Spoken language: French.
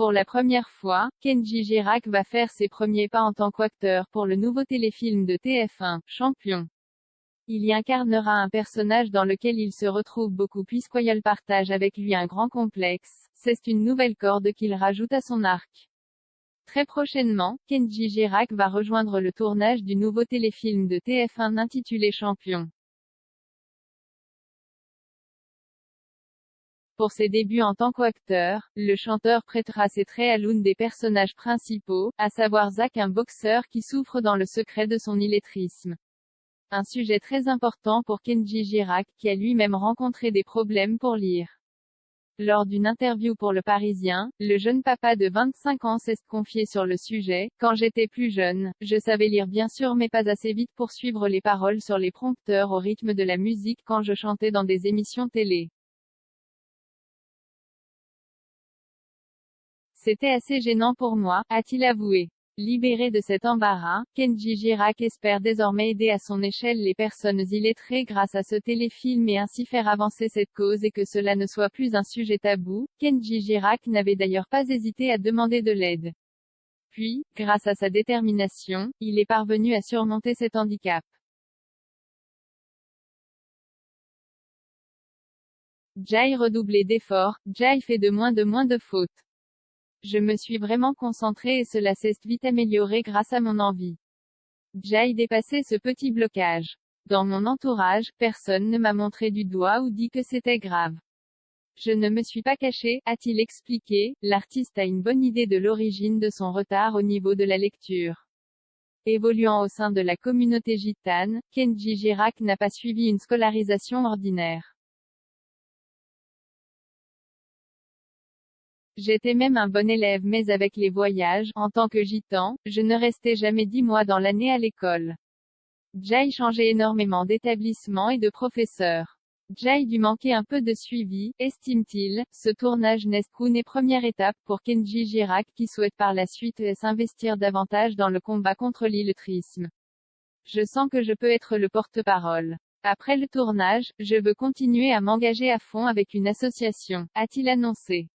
Pour la première fois, Kenji Girac va faire ses premiers pas en tant qu'acteur pour le nouveau téléfilm de TF1, Champion. Il y incarnera un personnage dans lequel il se retrouve beaucoup puisqu'il partage avec lui un grand complexe. C'est une nouvelle corde qu'il rajoute à son arc. Très prochainement, Kenji Girac va rejoindre le tournage du nouveau téléfilm de TF1 intitulé Champion. Pour ses débuts en tant qu'acteur, le chanteur prêtera ses traits à l'un des personnages principaux, à savoir Zach, un boxeur qui souffre dans le secret de son illettrisme. Un sujet très important pour Kenji Girac, qui a lui-même rencontré des problèmes pour lire. Lors d'une interview pour Le Parisien, le jeune papa de 25 ans s'est confié sur le sujet. Quand j'étais plus jeune, je savais lire bien sûr mais pas assez vite pour suivre les paroles sur les prompteurs au rythme de la musique quand je chantais dans des émissions télé. C'était assez gênant pour moi, a-t-il avoué. Libéré de cet embarras, Kenji Girac espère désormais aider à son échelle les personnes illettrées grâce à ce téléfilm et ainsi faire avancer cette cause et que cela ne soit plus un sujet tabou. Kenji Girac n'avait d'ailleurs pas hésité à demander de l'aide. Puis, grâce à sa détermination, il est parvenu à surmonter cet handicap. Jai redoublait d'efforts, Jai fait de moins de fautes. Je me suis vraiment concentré et cela s'est vite amélioré grâce à mon envie. Jai dépassait ce petit blocage. Dans mon entourage, personne ne m'a montré du doigt ou dit que c'était grave. Je ne me suis pas caché, a-t-il expliqué. L'artiste a une bonne idée de l'origine de son retard au niveau de la lecture. Évoluant au sein de la communauté gitane, Kenji Girac n'a pas suivi une scolarisation ordinaire. J'étais même un bon élève mais avec les voyages, en tant que gitan, je ne restais jamais 10 mois dans l'année à l'école. Jai changeait énormément d'établissement et de professeur. Jai dut manquer un peu de suivi, estime-t-il. Ce tournage n'est qu'une première étape pour Kenji Girac qui souhaite par la suite s'investir davantage dans le combat contre l'illettrisme. Je sens que je peux être le porte-parole. Après le tournage, je veux continuer à m'engager à fond avec une association, a-t-il annoncé.